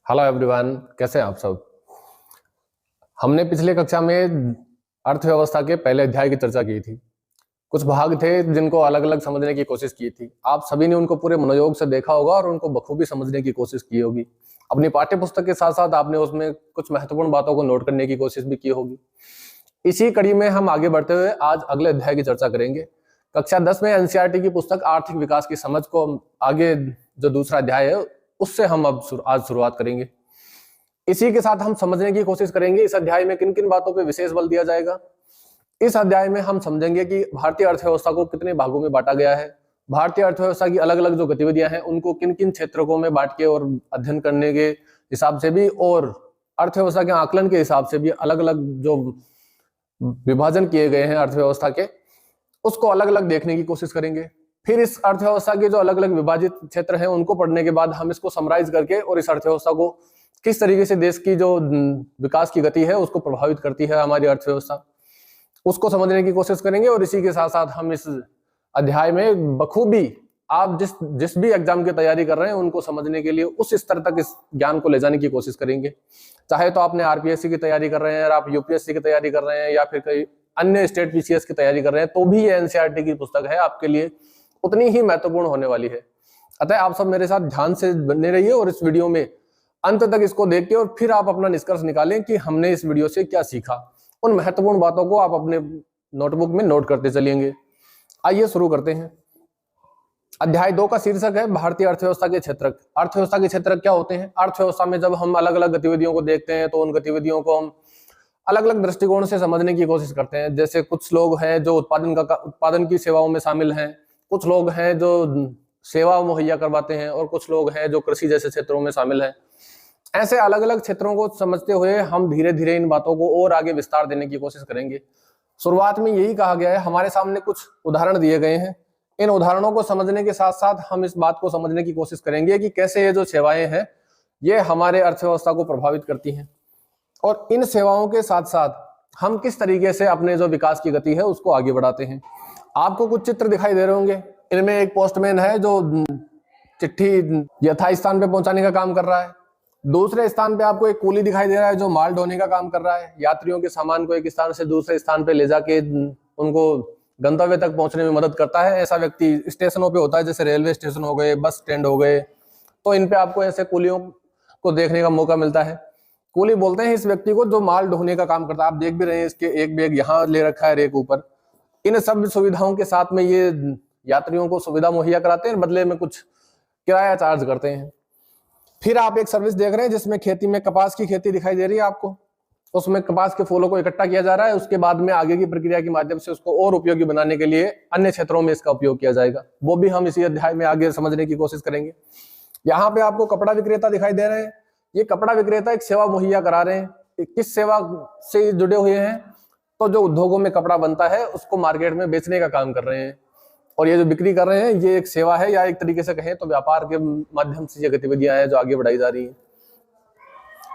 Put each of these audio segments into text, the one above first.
Hello everyone, कैसे हैं आप सब। हमने पिछले कक्षा में अर्थव्यवस्था के पहले अध्याय की चर्चा की थी। कुछ भाग थे जिनको अलग अलग समझने की कोशिश की थी। आप सभी ने उनको पूरे मनोयोग से देखा होगा और उनको बखूबी समझने की कोशिश की होगी। अपनी पाठ्य पुस्तक के साथ साथ आपने उसमें कुछ महत्वपूर्ण बातों को नोट करने की कोशिश भी की होगी। इसी कड़ी में हम आगे बढ़ते हुए आज अगले अध्याय की चर्चा करेंगे। कक्षा 10 में एनसीईआरटी की पुस्तक आर्थिक विकास की समझ को आगे जो दूसरा अध्याय है उससे हम अब आज शुरुआत करेंगे। इसी के साथ हम समझने की कोशिश करेंगे इस अध्याय में किन किन बातों पे विशेष बल दिया जाएगा। इस अध्याय में हम समझेंगे कि भारतीय अर्थव्यवस्था को कितने भागों में बांटा गया है, भारतीय अर्थव्यवस्था की अलग अलग जो गतिविधियां हैं उनको किन किन क्षेत्रों में बांट के और अध्ययन करने के हिसाब से भी और अर्थव्यवस्था के आकलन के हिसाब से भी अलग अलग जो विभाजन किए गए हैं अर्थव्यवस्था के, उसको अलग अलग देखने की कोशिश करेंगे। फिर इस अर्थव्यवस्था के जो अलग अलग विभाजित क्षेत्र हैं उनको पढ़ने के बाद हम इसको समराइज करके और इस अर्थव्यवस्था को किस तरीके से देश की जो विकास की गति है उसको प्रभावित करती है हमारी अर्थव्यवस्था, उसको समझने की कोशिश करेंगे। और इसी के साथ साथ हम इस अध्याय में बखूबी आप जिस भी एग्जाम की तैयारी कर रहे हैं उनको समझने के लिए उस स्तर तक इस ज्ञान को ले जाने की कोशिश करेंगे। चाहे तो आपने आरपीएससी की तैयारी कर रहे हैं, आप यूपीएससी की तैयारी कर रहे हैं या फिर कई अन्य स्टेट पीसीएस की तैयारी कर रहे हैं, तो भी ये एनसीईआरटी की पुस्तक है आपके लिए उतनी ही महत्वपूर्ण होने वाली है। अतः आप सब मेरे साथ ध्यान से बने रहिए और इस वीडियो में अंत तक इसको देख के और फिर आप अपना निष्कर्ष निकालें कि हमने इस वीडियो से क्या सीखा। उन महत्वपूर्ण बातों को आप अपने नोटबुक में नोट करते चलिएंगे। आइए शुरू करते हैं। अध्याय 2 का शीर्षक है भारतीय अर्थव्यवस्था के क्षेत्रक। अर्थव्यवस्था के क्षेत्रक क्या होते हैं? अर्थव्यवस्था में जब हम अलग अलग गतिविधियों को देखते हैं तो उन गतिविधियों को हम अलग अलग दृष्टिकोण से समझने की कोशिश करते हैं। जैसे कुछ लोग हैं जो उत्पादन की सेवाओं में शामिल हैं, कुछ लोग हैं जो सेवा मुहैया करवाते हैं और कुछ लोग हैं जो कृषि जैसे क्षेत्रों में शामिल हैं। ऐसे अलग अलग क्षेत्रों को समझते हुए हम धीरे धीरे इन बातों को और आगे विस्तार देने की कोशिश करेंगे। शुरुआत में यही कहा गया है, हमारे सामने कुछ उदाहरण दिए गए हैं। इन उदाहरणों को समझने के साथ साथ हम इस बात को समझने की कोशिश करेंगे कि कैसे ये जो सेवाएं हैं ये हमारे अर्थव्यवस्था को प्रभावित करती हैं और इन सेवाओं के साथ साथ हम किस तरीके से अपने जो विकास की गति है उसको आगे बढ़ाते हैं। आपको कुछ चित्र दिखाई दे रहे होंगे। इनमें एक पोस्टमैन है जो चिट्ठी यथास्थान पे पहुंचाने का काम कर रहा है। दूसरे स्थान पे आपको एक कूली दिखाई दे रहा है जो माल ढोने का काम कर रहा है, यात्रियों के सामान को एक स्थान से दूसरे स्थान पे ले जाके उनको गंतव्य तक पहुंचने में मदद करता है। ऐसा व्यक्ति स्टेशनों पे होता है, जैसे रेलवे स्टेशन हो गए, बस स्टैंड हो गए, तो इन पे आपको ऐसे कूलियों को देखने का मौका मिलता है। कूली बोलते हैं इस व्यक्ति को जो माल ढोने का काम करता है। आप देख भी रहे हैं, इसके एक बैग यहाँ ले रखा है रेक ऊपर। इन सब सुविधाओं के साथ में ये यात्रियों को सुविधा मुहैया कराते हैं, बदले में कुछ किराया चार्ज करते हैं। फिर आप एक सर्विस देख रहे हैं जिसमें खेती में कपास की खेती दिखाई दे रही है आपको। उसमें कपास के फूलों को इकट्ठा किया जा रहा है, उसके बाद में आगे की प्रक्रिया के माध्यम से उसको और उपयोगी बनाने के लिए अन्य क्षेत्रों में इसका उपयोग किया जाएगा। वो भी हम इसी अध्याय में आगे समझने की कोशिश करेंगे। यहाँ पे आपको कपड़ा विक्रेता दिखाई दे रहे हैं। ये कपड़ा विक्रेता एक सेवा मुहैया करा रहे हैं। किस सेवा से जुड़े हुए हैं? तो जो उद्योगों में कपड़ा बनता है उसको मार्केट में बेचने का काम कर रहे हैं और ये जो बिक्री कर रहे हैं ये एक सेवा है, या एक तरीके से कहें तो व्यापार के माध्यम से ये गतिविधियां हैं जो आगे बढ़ाई जा रही हैं।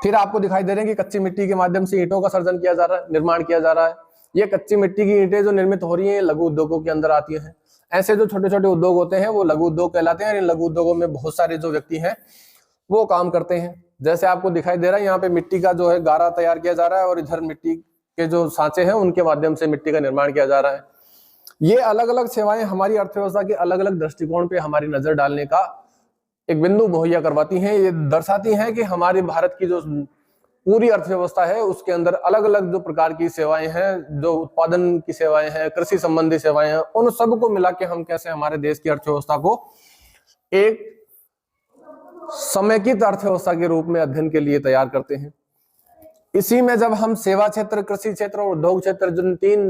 फिर आपको दिखाई दे रहे हैं कि कच्ची मिट्टी के माध्यम से ईंटों का सर्जन किया जा रहा है, निर्माण किया जा रहा है। ये कच्ची मिट्टी की ईंटें जो निर्मित हो रही हैं लघु उद्योगों के अंदर आती हैं। ऐसे जो छोटे छोटे उद्योग होते हैं वो लघु उद्योग कहलाते हैं। इन लघु उद्योगों में बहुत सारे जो व्यक्ति हैं वो काम करते हैं। जैसे आपको दिखाई दे रहा है यहाँ पे मिट्टी का जो है गारा तैयार किया जा रहा है और इधर मिट्टी के जो सांचे हैं उनके माध्यम से मिट्टी का निर्माण किया जा रहा है। ये अलग अलग सेवाएं हमारी अर्थव्यवस्था के अलग अलग दृष्टिकोण पे हमारी नजर डालने का एक बिंदु मुहैया करवाती हैं। ये दर्शाती हैं कि हमारे भारत की जो पूरी अर्थव्यवस्था है उसके अंदर अलग अलग जो प्रकार की सेवाएं हैं, जो उत्पादन की सेवाएं हैं, कृषि संबंधी सेवाएं हैं, उन सबको मिला के हम कैसे हमारे देश की अर्थव्यवस्था को एक समेकित अर्थव्यवस्था के रूप में अध्ययन के लिए तैयार करते हैं। इसी में जब हम सेवा क्षेत्र, कृषि क्षेत्र और उद्योग क्षेत्र, जिन 3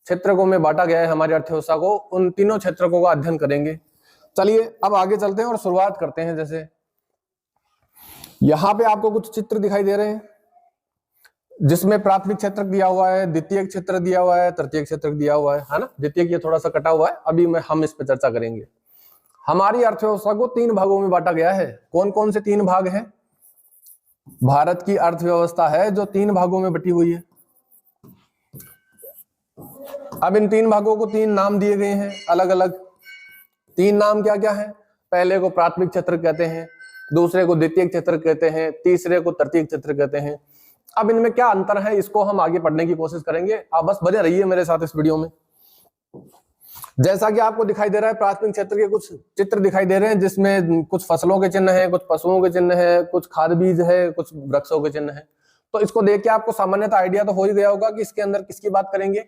क्षेत्रों में बांटा गया है हमारी अर्थव्यवस्था को, उन तीनों क्षेत्रों का अध्ययन करेंगे। चलिए अब आगे चलते हैं और शुरुआत करते हैं। जैसे यहाँ पे आपको कुछ चित्र दिखाई दे रहे हैं जिसमें प्राथमिक क्षेत्र दिया हुआ है, द्वितीय क्षेत्र दिया हुआ है, तृतीय क्षेत्र दिया हुआ है ना। द्वितीय ये थोड़ा सा कटा हुआ है, अभी हम इस पर चर्चा करेंगे। हमारी अर्थव्यवस्था को 3 भागों में बांटा गया है। कौन कौन से 3 भाग हैं? भारत की अर्थव्यवस्था है जो 3 भागों में बटी हुई है। अब इन 3 भागों को 3 नाम दिए गए हैं अलग अलग। 3 नाम क्या क्या है? पहले को प्राथमिक क्षेत्र कहते हैं, दूसरे को द्वितीय क्षेत्र कहते हैं, तीसरे को तृतीय क्षेत्र कहते हैं। अब इनमें क्या अंतर है, इसको हम आगे पढ़ने की कोशिश करेंगे। आप बस बने रहिए मेरे साथ इस वीडियो में। जैसा कि आपको दिखाई दे रहा है, प्राथमिक क्षेत्र के कुछ चित्र दिखाई दे रहे हैं, जिसमें कुछ फसलों के चिन्ह हैं, कुछ पशुओं के चिन्ह है, कुछ खाद बीज है, कुछ वृक्षों के चिन्ह है। तो इसको देख के आपको सामान्यतः आइडिया तो हो ही गया होगा कि इसके अंदर किसकी बात करेंगे।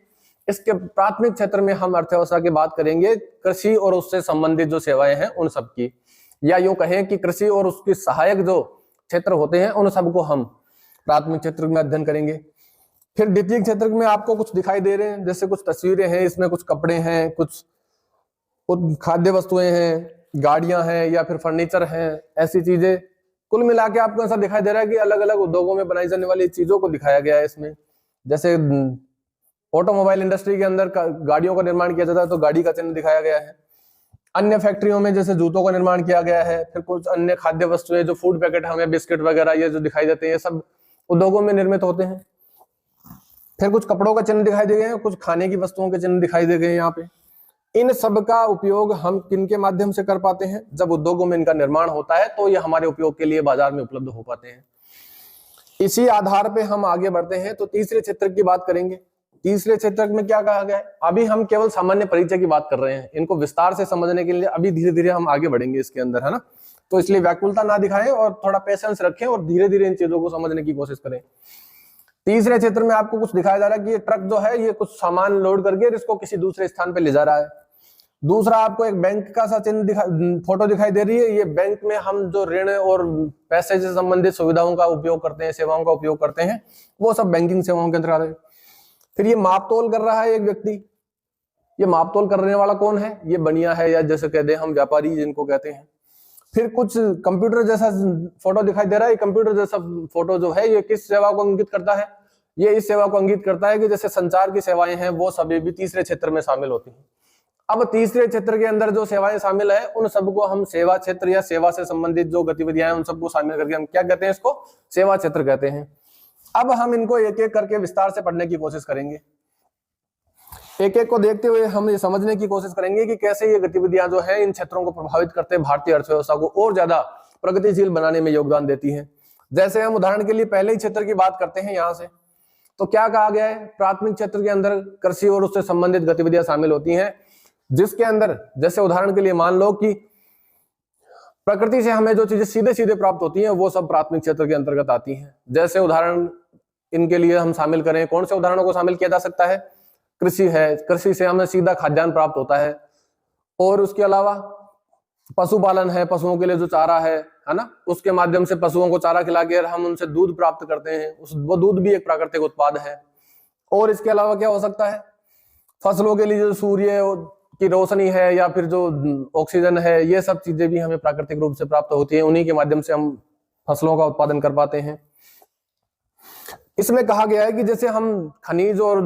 इसके प्राथमिक क्षेत्र में हम अर्थव्यवस्था की बात करेंगे, कृषि और उससे संबंधित जो सेवाएं हैं उन सब की, या यूं कहें कि कृषि और उसकी सहायक जो क्षेत्र होते हैं उन सबको हम प्राथमिक क्षेत्र में अध्ययन करेंगे। फिर द्वितीय क्षेत्र में आपको कुछ दिखाई दे रहे हैं, जैसे कुछ तस्वीरें हैं, इसमें कुछ कपड़े हैं, कुछ खाद्य वस्तुएं हैं, गाड़ियां हैं या फिर फर्नीचर हैं, ऐसी चीजें। कुल मिला के आपको ऐसा दिखाई दे रहा है कि अलग अलग उद्योगों में बनाई जाने वाली चीजों को दिखाया गया है इसमें। जैसे ऑटोमोबाइल इंडस्ट्री के अंदर गाड़ियों का निर्माण किया जाता है तो गाड़ी का चिन्ह दिखाया गया है। अन्य फैक्ट्रियों में जैसे जूतों का निर्माण किया गया है। फिर कुछ अन्य खाद्य वस्तुएं, जो फूड पैकेट हमें बिस्किट वगैरह ये जो दिखाई देते हैं, ये सब उद्योगों में निर्मित होते हैं। फिर कुछ कपड़ों का चिन्ह दिखाई दे गए हैं, कुछ खाने की वस्तुओं के चिन्ह दिखाई दे गए हैं यहाँ पे। इन सब का उपयोग हम किन के माध्यम से कर पाते हैं, जब उद्योगों में इनका निर्माण होता है तो ये हमारे उपयोग के लिए बाजार में उपलब्ध हो पाते हैं। इसी आधार पे हम आगे बढ़ते हैं तो तीसरे क्षेत्र की बात करेंगे। तीसरे क्षेत्र में क्या कहा गया है, अभी हम केवल सामान्य परिचय की बात कर रहे हैं, इनको विस्तार से समझने के लिए अभी धीरे धीरे हम आगे बढ़ेंगे इसके अंदर, है ना। तो इसलिए व्याकुलता ना दिखाएं और थोड़ा पेशेंस रखें और धीरे धीरे इन चीजों को समझने की कोशिश करें। तीसरे क्षेत्र में आपको कुछ दिखाया जा रहा है कि ये ट्रक जो है ये कुछ सामान लोड करके इसको किसी दूसरे स्थान पे ले जा रहा है। दूसरा आपको एक बैंक का सा चिन्ह फोटो दिखाई दे रही है। ये बैंक में हम जो ऋण और पैसे से संबंधित सुविधाओं का उपयोग करते हैं, सेवाओं का उपयोग करते हैं, वो सब बैंकिंग सेवाओं के अंतर्गत है। फिर ये मापतोल कर रहा है एक व्यक्ति। ये मापतोल करने वाला कौन है, ये बनिया है, या जैसे कहते हैं हम व्यापारी जिनको कहते हैं। फिर कुछ कंप्यूटर जैसा फोटो दिखाई दे रहा है। कंप्यूटर जैसा फोटो जो है ये किस सेवा को इंगित करता है, ये इस सेवा को इंगित करता है कि जैसे संचार की सेवाएं हैं वो सभी भी तीसरे क्षेत्र में शामिल होती हैं। अब तीसरे क्षेत्र के अंदर जो सेवाएं शामिल है उन सबको हम सेवा क्षेत्र या सेवा से संबंधित जो गतिविधियां हैं उन सबको शामिल करके हम क्या कहते हैं, इसको सेवा क्षेत्र कहते हैं। अब हम इनको एक एक करके विस्तार से पढ़ने की कोशिश करेंगे। एक एक को देखते हुए हम ये समझने की कोशिश करेंगे कि कैसे ये गतिविधियां जो है इन क्षेत्रों को प्रभावित करते हैं, भारतीय अर्थव्यवस्था को और ज्यादा प्रगतिशील बनाने में योगदान देती है। जैसे हम उदाहरण के लिए पहले ही क्षेत्र की बात करते हैं यहाँ से, तो क्या कहा गया है, प्राथमिक क्षेत्र के अंदर कृषि और उससे संबंधित गतिविधियां शामिल होती हैं, जिसके अंदर जैसे उदाहरण के लिए मान लो कि प्रकृति से हमें जो चीजें सीधे सीधे प्राप्त होती हैं वो सब प्राथमिक क्षेत्र के अंतर्गत आती हैं। जैसे उदाहरण इनके लिए हम शामिल करें, कौन से उदाहरणों को शामिल किया जा सकता है, कृषि है, कृषि से हमें सीधा खाद्यान्न प्राप्त होता है। और उसके अलावा पशुपालन है, पशुओं के लिए जो चारा है ना, उसके माध्यम से पशुओं को चारा खिला के हम उनसे दूध प्राप्त करते हैं, वो दूध भी एक प्राकृतिक उत्पाद है। और इसके अलावा क्या हो सकता है, फसलों के लिए जो सूर्य की रोशनी है या फिर जो ऑक्सीजन है, ये सब चीजें भी हमें प्राकृतिक रूप से प्राप्त होती है, उन्हीं के माध्यम से हम फसलों का उत्पादन कर पाते हैं। इसमें कहा गया है कि जैसे हम खनिज और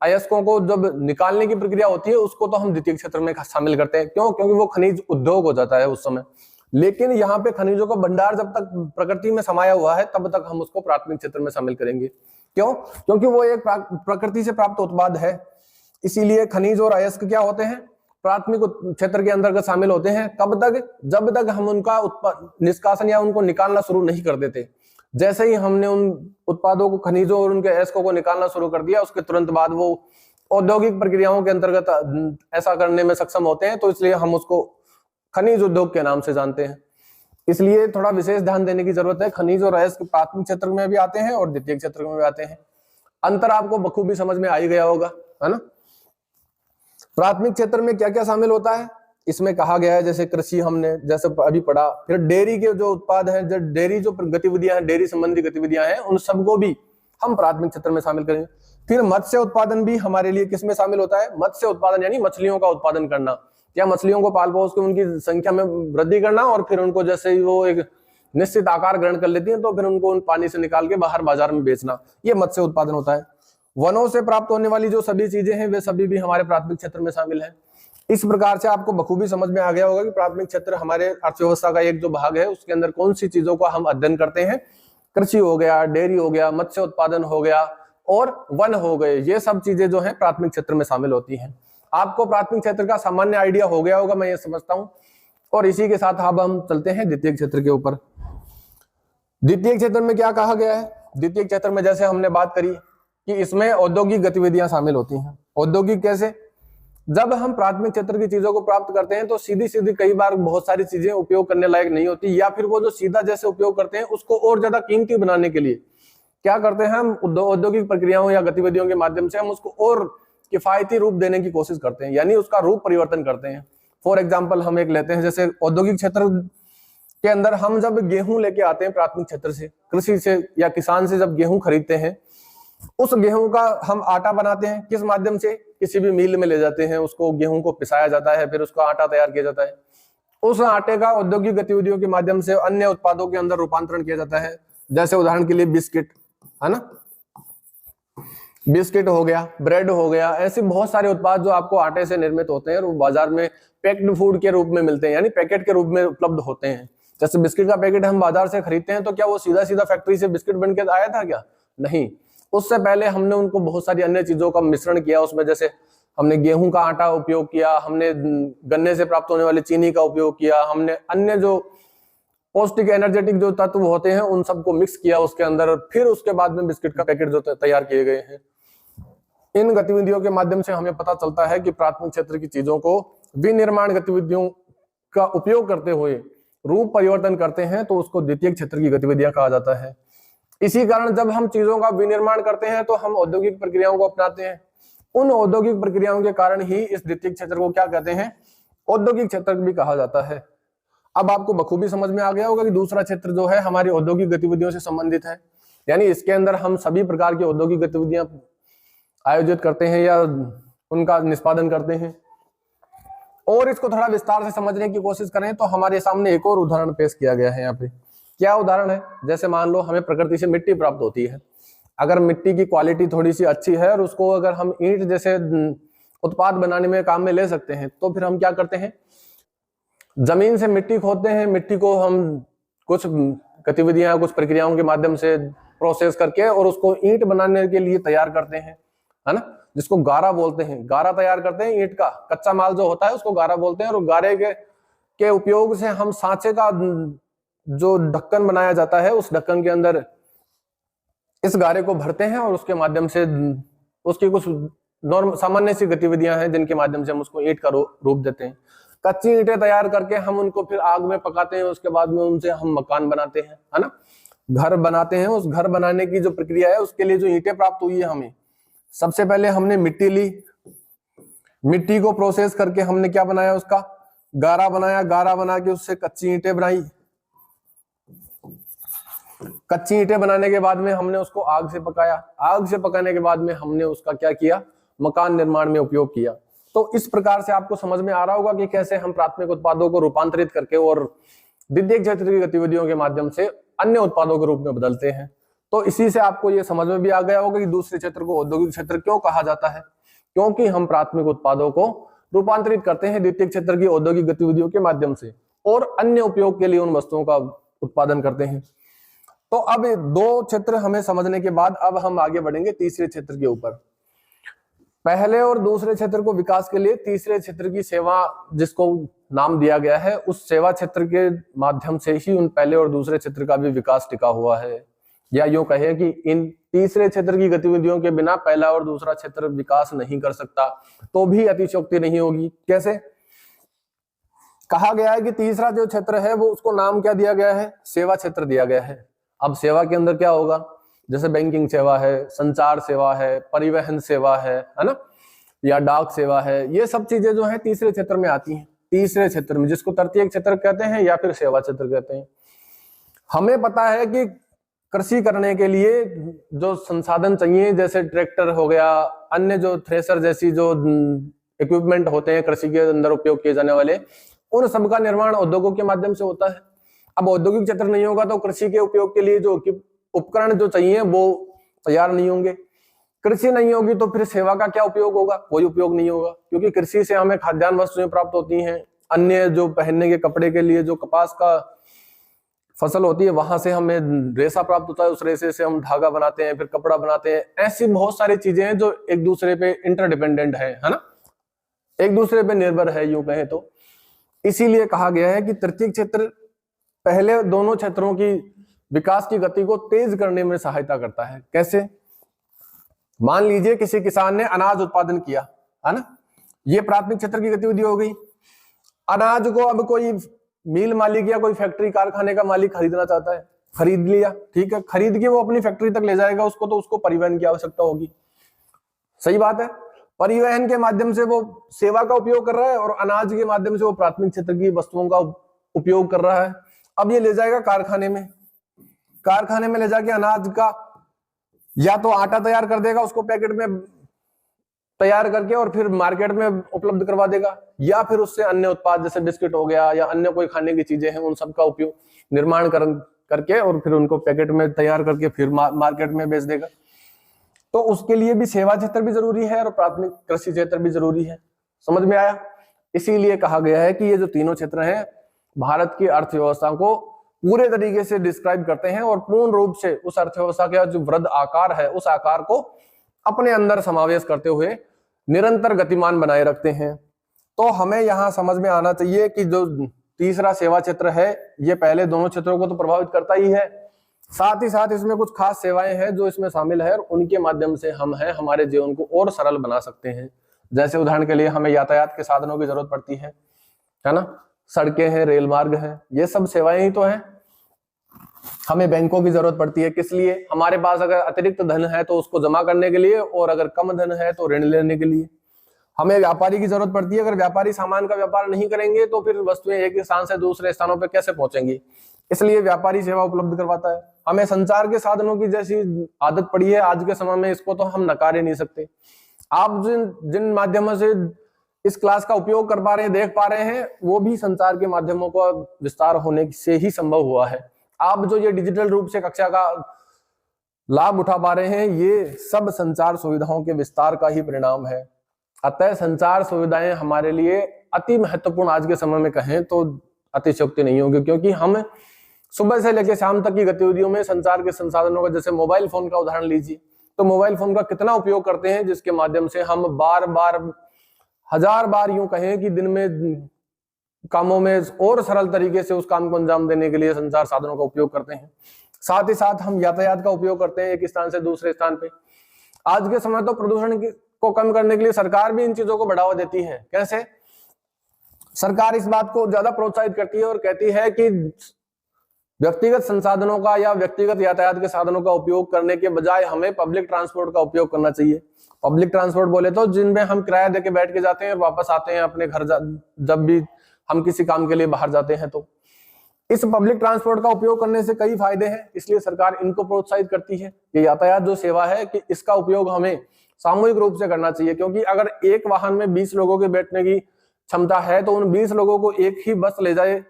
अयस्कों को जब निकालने की प्रक्रिया होती है उसको तो हम द्वितीय क्षेत्र में शामिल करते हैं। क्यों? क्योंकि वो खनिज उद्योग हो जाता है उस समय। लेकिन यहाँ पे खनिजों का भंडार जब तक प्रकृति में समाया हुआ है तब तक हम उसको प्राथमिक क्षेत्र में शामिल करेंगे। क्यों? क्योंकि वो एक प्रकृति से प्राप्त उत्पाद है। इसीलिए खनिज और अयस्क क्या होते हैं, प्राथमिक क्षेत्र के अंतर्गत शामिल होते हैं। कब तक? जब तक हम उनका निष्कासन या उनको निकालना शुरू नहीं कर देते। जैसे ही हमने उन उत्पादों को, खनिजों और उनके अयस्कों को निकालना शुरू कर दिया, उसके तुरंत बाद वो औद्योगिक प्रक्रियाओं के अंतर्गत ऐसा करने में सक्षम होते हैं, तो इसलिए हम उसको खनिज उद्योग के नाम से जानते हैं। इसलिए थोड़ा विशेष ध्यान देने की जरूरत है। खनिज और अयस्क प्राथमिक क्षेत्र में भी आते हैं और द्वितीय क्षेत्र में भी आते हैं। अंतर आपको बखूबी समझ में आ ही गया होगा, है ना। प्राथमिक क्षेत्र में क्या क्या शामिल होता है, इसमें कहा गया है जैसे कृषि हमने जैसे अभी पढ़ा, फिर डेयरी के जो उत्पाद हैं, जो डेयरी जो गतिविधियां हैं, डेयरी संबंधी गतिविधियां हैं, उन सबको भी हम प्राथमिक क्षेत्र में शामिल करेंगे। फिर मत्स्य उत्पादन भी हमारे लिए किसमें शामिल होता है, मत्स्य उत्पादन यानी मछलियों का उत्पादन करना, या मछलियों को पाल पोस के उनकी संख्या में वृद्धि करना, और फिर उनको जैसे वो एक निश्चित आकार ग्रहण कर लेती है तो फिर उनको उन पानी से निकाल के बाहर बाजार में बेचना, ये मत्स्य उत्पादन होता है। वनों से प्राप्त होने वाली जो सभी चीजें हैं वे सभी भी हमारे प्राथमिक क्षेत्र में शामिल है। इस प्रकार से आपको बखूबी समझ में आ गया होगा कि प्राथमिक क्षेत्र हमारे अर्थव्यवस्था का एक जो भाग है, उसके अंदर कौन सी चीजों का हम अध्ययन करते हैं। कृषि हो गया, डेयरी हो गया, मत्स्य उत्पादन हो गया और वन हो गए, ये सब चीजें जो है प्राथमिक क्षेत्र में शामिल होती हैं। आपको प्राथमिक क्षेत्र का सामान्य आइडिया हो गया होगा, मैं ये समझता हूं। और इसी के साथ अब हम चलते हैं द्वितीय क्षेत्र के ऊपर। द्वितीय क्षेत्र में क्या कहा गया है? द्वितीय क्षेत्र में जैसे हमने बात करी कि इसमें औद्योगिक गतिविधियां शामिल होती हैं। औद्योगिक कैसे? जब हम प्राथमिक क्षेत्र की चीजों को प्राप्त करते हैं तो सीधी सीधी कई बार बहुत सारी चीजें उपयोग करने लायक नहीं होती, या फिर वो जो सीधा जैसे उपयोग करते हैं उसको और ज्यादा कीमती बनाने के लिए क्या करते हैं, हम औद्योगिक प्रक्रियाओं या गतिविधियों के माध्यम से हम उसको और किफायती रूप देने की कोशिश करते हैं, यानी उसका रूप परिवर्तन करते हैं। फॉर एग्जाम्पल हम एक लेते हैं, जैसे औद्योगिक क्षेत्र के अंदर हम जब गेहूं लेके आते हैं प्राथमिक क्षेत्र से, कृषि से या किसान से जब गेहूं खरीदते हैं, उस गेहूं का हम आटा बनाते हैं। किस माध्यम से? किसी भी मिल में ले जाते हैं, उसको गेहूं को पिसाया जाता है, फिर उसका आटा तैयार किया जाता है। उस आटे का औद्योगिक गतिविधियों के माध्यम से अन्य उत्पादों के अंदर रूपांतरण किया जाता है। जैसे उदाहरण के लिए बिस्किट, है ना, बिस्किट हो गया, ब्रेड हो गया, ऐसे बहुत सारे उत्पाद जो आपको आटे से निर्मित होते हैं और वो बाजार में पैक्ड फूड के रूप में मिलते हैं, यानी पैकेट के रूप में उपलब्ध होते हैं। जैसे बिस्किट का पैकेट हम बाजार से खरीदते हैं तो क्या वो सीधा सीधा फैक्ट्री से बिस्किट बन के आया था क्या? नहीं, उससे पहले हमने उनको बहुत सारी अन्य चीजों का मिश्रण किया उसमें। जैसे हमने गेहूं का आटा उपयोग किया, हमने गन्ने से प्राप्त होने वाले चीनी का उपयोग किया, हमने अन्य जो पौष्टिक एनर्जेटिक जो तत्व होते हैं उन सबको मिक्स किया उसके अंदर, फिर उसके बाद में बिस्किट का पैकेट जो तैयार किए गए हैं। इन गतिविधियों के माध्यम से हमें पता चलता है कि प्राथमिक क्षेत्र की चीजों को विनिर्माण गतिविधियों का उपयोग करते हुए रूप परिवर्तन करते हैं तो उसको द्वितीय क्षेत्र की गतिविधियां कहा जाता है। इसी कारण जब हम चीजों का विनिर्माण करते हैं तो हम औद्योगिक प्रक्रियाओं को अपनाते हैं। उन औद्योगिक प्रक्रियाओं के कारण ही इस द्वितीय क्षेत्र को क्या कहते हैं? औद्योगिक क्षेत्र भी कहा जाता है। अब आपको बखूबी समझ में आ गया होगा कि दूसरा क्षेत्र जो है हमारी औद्योगिक गतिविधियों से संबंधित है, यानी इसके अंदर हम सभी प्रकार की औद्योगिक गतिविधियां आयोजित करते हैं या उनका निष्पादन करते हैं। और इसको थोड़ा विस्तार से समझने की कोशिश करें तो हमारे सामने एक और उदाहरण पेश किया गया है यहाँ पे। क्या उदाहरण है? जैसे मान लो हमें प्रकृति से मिट्टी प्राप्त होती है, अगर मिट्टी की क्वालिटी थोड़ी सी अच्छी है और उसको अगर हम ईंट जैसे उत्पाद बनाने में काम में ले सकते हैं तो फिर हम क्या करते हैं, जमीन से मिट्टी खोदते हैं, मिट्टी को हम कुछ गतिविधियां कुछ प्रक्रियाओं के माध्यम से प्रोसेस करके और उसको ईंट बनाने के लिए तैयार करते हैं, है ना, जिसको गारा बोलते हैं। गारा तैयार करते हैं, ईंट का कच्चा माल जो होता है उसको गारा बोलते हैं, और गारे के उपयोग से हम सांचे का जो ढक्कन बनाया जाता है उस ढक्कन के अंदर इस गारे को भरते हैं और उसके माध्यम से उसकी कुछ नॉर्मल सामान्य सी गतिविधियां हैं जिनके माध्यम से हम उसको ईंट का रूप देते हैं। कच्ची ईंटें तैयार करके हम उनको फिर आग में पकाते हैं, उसके बाद में उनसे हम मकान बनाते हैं, है ना, घर बनाते हैं। उस घर बनाने की जो प्रक्रिया है उसके लिए जो ईंटें प्राप्त हुई है हमें, सबसे पहले हमने मिट्टी ली, मिट्टी को प्रोसेस करके हमने क्या बनाया, उसका गारा बनाया, गारा बना के उससे कच्ची ईंटें बनाई। कच्ची ईंटें बनाने के बाद में हमने उसको आग से पकाया, आग से पकाने के बाद में हमने उसका क्या किया, मकान निर्माण में उपयोग किया। तो इस प्रकार से आपको समझ में आ रहा होगा कि कैसे हम प्राथमिक उत्पादों को रूपांतरित करके और द्वितीय क्षेत्र की गतिविधियों के माध्यम से अन्य उत्पादों के रूप में बदलते हैं। तो इसी से आपको ये समझ में भी आ गया होगा कि दूसरे क्षेत्र को औद्योगिक क्षेत्र क्यों कहा जाता है, क्योंकि हम प्राथमिक उत्पादों को रूपांतरित करते हैं द्वितीय क्षेत्र की औद्योगिक गतिविधियों के माध्यम से और अन्य उपयोग के लिए उन वस्तुओं का उत्पादन करते हैं। तो अब दो क्षेत्र हमें समझने के बाद अब हम आगे बढ़ेंगे तीसरे क्षेत्र के ऊपर। पहले और दूसरे क्षेत्र को विकास के लिए तीसरे क्षेत्र की सेवा, जिसको नाम दिया गया है, उस सेवा क्षेत्र के माध्यम से ही उन पहले और दूसरे क्षेत्र का भी विकास टिका हुआ है। या यूं कहें कि इन तीसरे क्षेत्र की गतिविधियों के बिना पहला और दूसरा क्षेत्र विकास नहीं कर सकता, तो भी अतिशयोक्ति नहीं होगी। कैसे? कहा गया है कि तीसरा जो क्षेत्र है वो उसको नाम क्या दिया गया है, सेवा क्षेत्र दिया गया है। अब सेवा के अंदर क्या होगा, जैसे बैंकिंग सेवा है, संचार सेवा है, परिवहन सेवा है ना, या डाक सेवा है, ये सब चीजें जो है तीसरे क्षेत्र में आती हैं। तीसरे क्षेत्र में, जिसको तृतीय क्षेत्र कहते हैं या फिर सेवा क्षेत्र कहते हैं। हमें पता है कि कृषि करने के लिए जो संसाधन चाहिए, जैसे ट्रैक्टर हो गया, अन्य जो थ्रेसर जैसी जो इक्विपमेंट होते हैं कृषि के अंदर उपयोग किए जाने वाले, उन सबका निर्माण उद्योगों के माध्यम से होता है। अब औद्योगिक क्षेत्र नहीं होगा तो कृषि के उपयोग के लिए जो उपकरण जो चाहिए वो तैयार नहीं होंगे। कृषि नहीं होगी तो फिर सेवा का क्या उपयोग होगा, कोई उपयोग नहीं होगा, क्योंकि कृषि से हमें खाद्यान्न वस्तुएं प्राप्त होती हैं, अन्य जो पहनने के कपड़े के लिए जो कपास का फसल होती है वहां से हमें रेशा प्राप्त होता है, उस रेशे से हम धागा बनाते हैं, फिर कपड़ा बनाते हैं। ऐसी बहुत सारी चीजें हैं जो एक दूसरे पे इंटरडिपेंडेंट है ना, एक दूसरे पे निर्भर है यूं कहें तो। इसीलिए कहा गया है कि तृतीय क्षेत्र पहले दोनों क्षेत्रों की विकास की गति को तेज करने में सहायता करता है। कैसे? मान लीजिए किसी किसान ने अनाज उत्पादन किया, है ना, ये प्राथमिक क्षेत्र की गतिविधि हो गई। अनाज को अब कोई मिल मालिक या कोई फैक्ट्री कारखाने का मालिक खरीदना चाहता है, खरीद लिया, ठीक है, खरीद के वो अपनी फैक्ट्री तक ले जाएगा उसको, तो उसको परिवहन की आवश्यकता होगी। सही बात है। परिवहन के माध्यम से वो सेवा का उपयोग कर रहा है और अनाज के माध्यम से वो प्राथमिक क्षेत्र की वस्तुओं का उपयोग कर रहा है। अब ये ले जाएगा कारखाने में, कारखाने में ले जाके अनाज का या तो आटा तैयार कर देगा, उसको पैकेट में तैयार करके और फिर मार्केट में उपलब्ध करवा देगा, या फिर उससे अन्य उत्पाद जैसे बिस्किट हो गया या अन्य कोई खाने की चीजें हैं उन सब का उपयोग निर्माण करके और फिर उनको पैकेट में तैयार करके फिर मार्केट में बेच देगा। तो उसके लिए भी सेवा क्षेत्र भी जरूरी है और प्राथमिक कृषि क्षेत्र भी जरूरी है। समझ में आया? इसीलिए कहा गया है कि ये जो तीनों क्षेत्र हैं भारत की अर्थव्यवस्था को पूरे तरीके से डिस्क्राइब करते हैं और पूर्ण रूप से उस अर्थव्यवस्था का जो वृद्ध आकार है उस आकार को अपने अंदर समावेश करते हुए निरंतर गतिमान बनाए रखते हैं। तो हमें यहाँ समझ में आना चाहिए कि जो तीसरा सेवा क्षेत्र है ये पहले दोनों क्षेत्रों को तो प्रभावित करता ही है, साथ ही साथ इसमें कुछ खास सेवाएं हैं जो इसमें शामिल है और उनके माध्यम से हम हमारे जीवन को और सरल बना सकते हैं। जैसे उदाहरण के लिए हमें यातायात के साधनों की जरूरत पड़ती है ना, सड़कें हैं, रेल मार्ग है, ये सब सेवाएं ही तो हैं। हमें बैंकों की जरूरत पड़ती है, किस लिए? हमारे पास अगर अतिरिक्त धन है तो उसको जमा करने के लिए, और अगर कम धन है तो ऋण लेने के लिए। हमें व्यापारी की जरूरत पड़ती है, अगर व्यापारी सामान का व्यापार नहीं करेंगे तो फिर वस्तुएं एक स्थान से दूसरे स्थानों पर कैसे पहुंचेंगी, इसलिए व्यापारी सेवा उपलब्ध करवाता है। हमें संचार के साधनों की जैसी आदत पड़ी है आज के समय में, इसको तो हम नकार ही नहीं सकते। आप जिन माध्यमों से इस क्लास का उपयोग कर पा रहे हैं, देख पा रहे हैं, वो भी संचार के माध्यमों का विस्तार होने से ही संभव हुआ है। आप जो ये डिजिटल रूप से कक्षा का लाभ उठा पा रहे हैं, ये सब संचार सुविधाओं के विस्तार का ही परिणाम है। अतः संचार सुविधाएं हमारे लिए अति महत्वपूर्ण आज के समय में कहें तो अतिशयोक्ति नहीं होगी, क्योंकि हम सुबह से लेकर शाम तक की गतिविधियों में संचार के संसाधनों का, जैसे मोबाइल फोन का उदाहरण लीजिए, तो मोबाइल फोन का कितना उपयोग करते हैं, जिसके माध्यम से हम बार बार, हजार बार यूं कहें कि दिन में कामों में और सरल तरीके से उस काम को अंजाम देने के लिए संचार साधनों का उपयोग करते हैं। साथ ही साथ हम यातायात का उपयोग करते हैं एक स्थान से दूसरे स्थान पे। आज के समय तो प्रदूषण को कम करने के लिए सरकार भी इन चीजों को बढ़ावा देती है। कैसे? सरकार इस बात को ज्यादा प्रोत्साहित करती है और कहती है कि व्यक्तिगत संसाधनों का या व्यक्तिगत यातायात के साधनों का उपयोग करने के बजाय हमें पब्लिक ट्रांसपोर्ट का उपयोग करना चाहिए। पब्लिक ट्रांसपोर्ट बोले तो जिनमें हम किराया देके बैठ के जाते हैं और वापस आते हैं अपने घर, जब भी हम किसी काम के लिए बाहर जाते हैं। तो इस पब्लिक ट्रांसपोर्ट का उपयोग करने से कई फायदे हैं, इसलिए सरकार इनको प्रोत्साहित करती है। ये यातायात जो सेवा है कि इसका उपयोग हमें सामूहिक रूप से करना चाहिए, क्योंकि अगर एक वाहन में 20 लोगों के बैठने की क्षमता है तो उन 20 लोगों को एक ही बस ले जाए,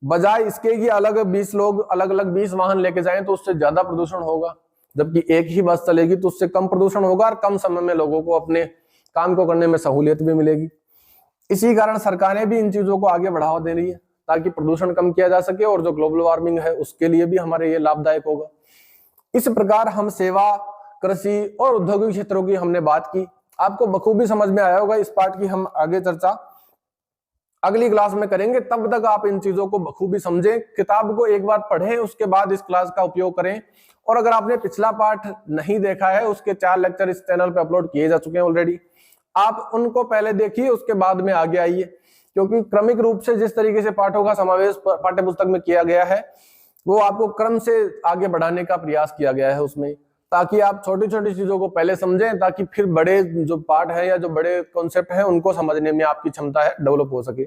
बजाय इसके कि अलग 20 लोग अलग अलग 20 वाहन लेके जाएं तो उससे ज्यादा प्रदूषण होगा। जबकि एक ही बस चलेगी तो उससे कम प्रदूषण होगा और कम समय में लोगों को अपने काम को करने में सहूलियत भी मिलेगी। इसी कारण सरकारें भी इन चीजों को आगे बढ़ावा दे रही है ताकि प्रदूषण कम किया जा सके और जो ग्लोबल वार्मिंग है उसके लिए भी हमारे ये लाभदायक होगा। इस प्रकार हम सेवा, कृषि और औद्योगिक क्षेत्रों की हमने बात की, आपको बखूबी समझ में आया होगा। इस पार्ट की हम आगे चर्चा अगली क्लास में करेंगे, तब तक आप इन चीजों को बखूबी समझें, किताब को एक बार पढ़ें, उसके बाद इस क्लास का उपयोग करें। और अगर आपने पिछला पार्ट नहीं देखा है, उसके 4 लेक्चर इस चैनल पे अपलोड किए जा चुके हैं ऑलरेडी, आप उनको पहले देखिए, उसके बाद में आगे आइए, क्योंकि क्रमिक रूप से जिस तरीके से पाठों का समावेश पाठ्य पुस्तक में किया गया है वो आपको क्रम से आगे बढ़ाने का प्रयास किया गया है उसमें, ताकि आप छोटी छोटी चीजों को पहले समझें, ताकि फिर बड़े जो पाठ है या जो बड़े कॉन्सेप्ट है उनको समझने में आपकी क्षमता है डेवलप हो सके।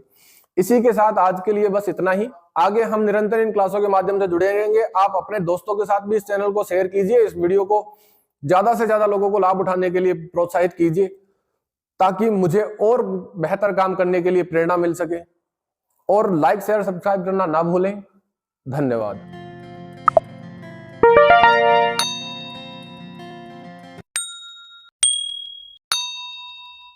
इसी के साथ आज के लिए बस इतना ही। आगे हम निरंतर इन क्लासों के माध्यम से जुड़े रहेंगे। आप अपने दोस्तों के साथ भी इस चैनल को शेयर कीजिए, इस वीडियो को ज्यादा से ज्यादा लोगों को लाभ उठाने के लिए प्रोत्साहित कीजिए, ताकि मुझे और बेहतर काम करने के लिए प्रेरणा मिल सके। और लाइक, शेयर, सब्सक्राइब करना ना भूलें। धन्यवाद।